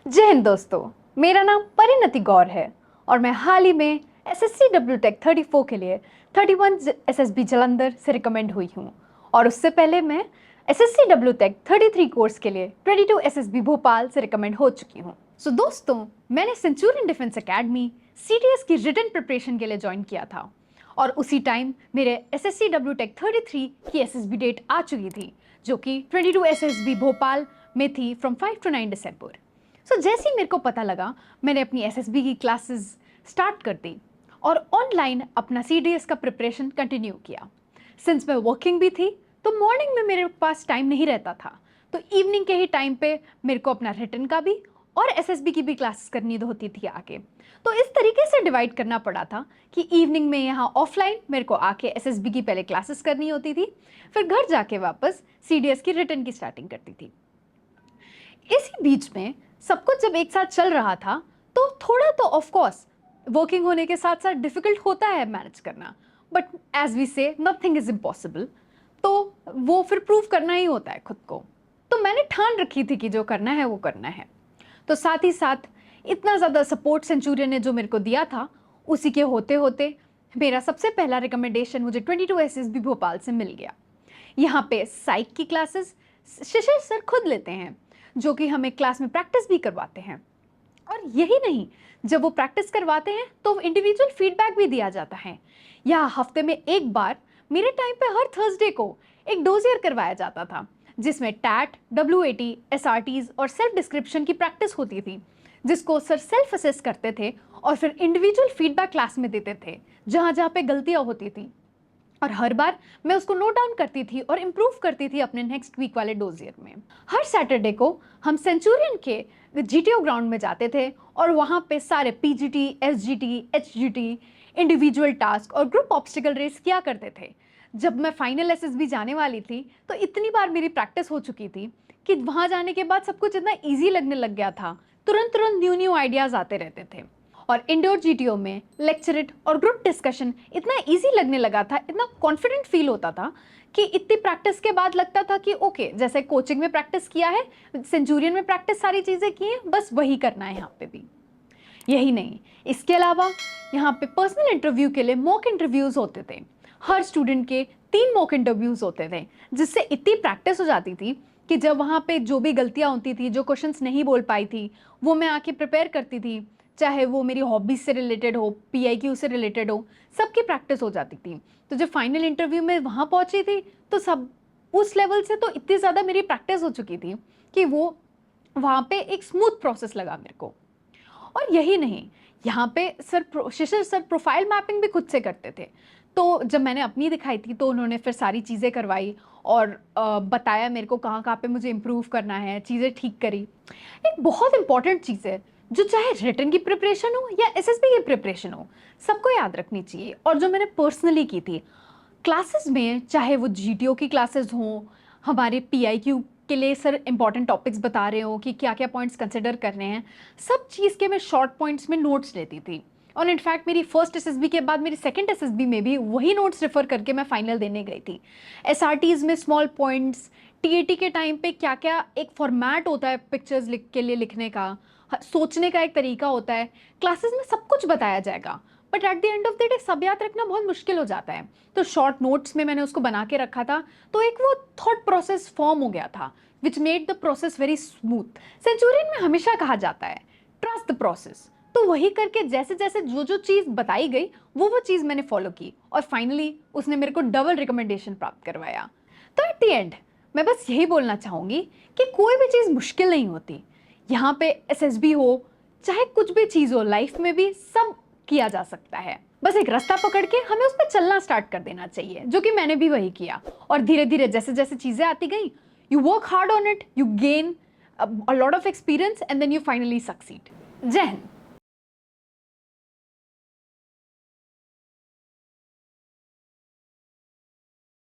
जय हिंद दोस्तों, मेरा नाम परिणति गौर है और मैं हाल ही में एसएससी डब्ल्यू टेक 34 के लिए 31 एसएसबी जालंधर से रिकमेंड हुई हूँ। और उससे पहले मैं एसएससी डब्ल्यू टेक 33 कोर्स के लिए 22 एसएसबी भोपाल से रिकमेंड हो चुकी हूँ। सो दोस्तों, मैंने सेंचुरियन डिफेंस एकेडमी सीडीएस की रिटन प्रिपरेशन के लिए ज्वाइन किया था और उसी टाइम मेरे एसएससी डब्ल्यू टेक 33 की एसएसबी डेट आ चुकी थी, जो कि 22 एसएसबी भोपाल में थी फ्रॉम 5 to 9 दिसंबर। सो जैसे ही मेरे को पता लगा, मैंने अपनी एसएसबी की क्लासेस स्टार्ट कर दी और ऑनलाइन अपना सीडीएस का प्रिपरेशन कंटिन्यू किया। सिंस मैं वर्किंग भी थी तो मॉर्निंग में मेरे पास टाइम नहीं रहता था, तो इवनिंग के ही टाइम पे मेरे को अपना रिटन का भी और एसएसबी की भी क्लासेस करनी होती थी आके। तो इस तरीके से डिवाइड करना पड़ा था कि इवनिंग में यहाँ ऑफलाइन मेरे को आके एसएसबी की पहले क्लासेस करनी होती थी, फिर घर जाके वापस सीडीएस की रिटन की स्टार्टिंग करती थी। इसी बीच में सब कुछ जब एक साथ चल रहा था तो थोड़ा तो ऑफ कोर्स वर्किंग होने के साथ साथ डिफिकल्ट होता है मैनेज करना, बट एज वी से नथिंग इज इम्पॉसिबल, तो वो फिर प्रूव करना ही होता है खुद को। तो मैंने ठान रखी थी कि जो करना है वो करना है। तो साथ ही साथ इतना ज़्यादा सपोर्ट सेंचुरियन ने जो मेरे को दिया था, उसी के होते होते मेरा सबसे पहला रिकमेंडेशन मुझे 22 एसएसबी भोपाल से मिल गया। यहाँ पे साइक की क्लासेस शिशिर सर खुद लेते हैं, जो कि हमें क्लास में प्रैक्टिस भी करवाते हैं। और यही नहीं, जब वो प्रैक्टिस करवाते हैं तो इंडिविजुअल फीडबैक भी दिया जाता है। यहाँ हफ्ते में एक बार मेरे टाइम पे हर थर्सडे को एक डोजियर करवाया जाता था, जिसमें टैट, WAT, SRTs और सेल्फ डिस्क्रिप्शन की प्रैक्टिस होती थी, जिसको सर सेल्फ असेस करते थे और फिर इंडिविजुअल फीडबैक क्लास में देते थे जहाँ जहाँ पे गलतियाँ होती थी। और हर बार मैं उसको नोट डाउन करती थी और इम्प्रूव करती थी अपने नेक्स्ट वीक वाले डोजियर में। हर सैटरडे को हम सेंचुरियन के GTO ग्राउंड में जाते थे और वहाँ पे सारे PGT, SGT, HGT, individual task और ग्रुप ऑब्स्टिकल रेस किया करते थे। जब मैं फाइनल SSB जाने वाली थी तो इतनी बार मेरी प्रैक्टिस हो चुकी थी कि वहाँ जाने के बाद सब कुछ इतना ईजी लगने लग गया था, तुरंत तुरंत न्यू आइडियाज़ आते रहते थे। और इंडोर GTO में लेक्चरेट और ग्रुप डिस्कशन इतना इजी लगने लगा था, इतना कॉन्फिडेंट फील होता था कि इतनी प्रैक्टिस के बाद लगता था कि ओके, जैसे कोचिंग में प्रैक्टिस किया है, सेंचुरियन में प्रैक्टिस सारी चीज़ें की हैं, बस वही करना है यहाँ पे भी। यही नहीं, इसके अलावा यहाँ पे पर्सनल इंटरव्यू के लिए मॉक इंटरव्यूज़ होते थे। हर स्टूडेंट के 3 मॉक इंटरव्यूज़ होते थे, जिससे इतनी प्रैक्टिस हो जाती थी कि जब वहाँ पे जो भी गलतियाँ होती थी, जो क्वेश्चंस नहीं बोल पाई थी, वो मैं आके प्रिपेयर करती थी, चाहे वो मेरी हॉबीज से रिलेटेड हो, PIQ से रिलेटेड हो, सबकी प्रैक्टिस हो जाती थी। तो जब फाइनल इंटरव्यू में वहाँ पहुँची थी तो सब उस लेवल से तो इतनी ज़्यादा मेरी प्रैक्टिस हो चुकी थी कि वो वहाँ पे एक स्मूथ प्रोसेस लगा मेरे को। और यही नहीं, यहाँ पे शिशिर सर प्रोफाइल मैपिंग भी खुद से करते थे। तो जब मैंने अपनी दिखाई थी तो उन्होंने फिर सारी चीज़ें करवाई और बताया मेरे को कहाँ कहाँ पे मुझे इम्प्रूव करना है, चीज़ें ठीक करी। एक बहुत इंपॉर्टेंट चीज़ है जो चाहे रिटन की प्रिपरेशन हो या SSB की प्रिपरेशन हो, सबको याद रखनी चाहिए, और जो मैंने पर्सनली की थी क्लासेस में, चाहे वो GTO की क्लासेस हों, हमारे PIQ के लिए सर इंपॉर्टेंट टॉपिक्स बता रहे हो कि क्या क्या पॉइंट्स कंसिडर करने हैं, सब चीज़ के मैं शॉर्ट पॉइंट्स में नोट्स लेती थी। और इनफैक्ट मेरी फर्स्ट SSB के बाद मेरी सेकंड SSB में भी वही नोट्स रेफर करके मैं फाइनल देने गई थी। SRTs में स्मॉल पॉइंट्स, TAT के टाइम पे क्या क्या एक फॉर्मेट होता है पिक्चर्स के लिए लिखने का, सोचने का एक तरीका होता है, क्लासेस में सब कुछ बताया जाएगा, but at the end of the day सब याद रखना बहुत मुश्किल हो जाता है। तो शॉर्ट नोट्स में मैंने उसको बना के रखा था, तो एक वो थॉट प्रोसेस फॉर्म हो गया था which made the process very smooth. Centurion में हमेशा कहा जाता है ट्रस्ट द प्रोसेस, तो वही करके जैसे जैसे जो जो चीज़ बताई गई वो चीज़ मैंने फॉलो की और फाइनली उसने मेरे को डबल रिकमेंडेशन प्राप्त करवाया। तो एट द एंड मैं बस यही बोलना चाहूँगी कि कोई भी चीज़ मुश्किल नहीं होती। यहाँ पे SSB हो, चाहे कुछ भी चीज़ हो, लाइफ में भी सब किया जा सकता है। बस एक रास्ता पकड़ के हमें उस पर चलना स्टार्ट कर देना चाहिए, जो कि मैंने भी वही किया। और धीरे धीरे जैसे जैसे चीज़ें आती गई, you work hard on it, you gain a lot of experience and then you finally succeed. जय हिंद।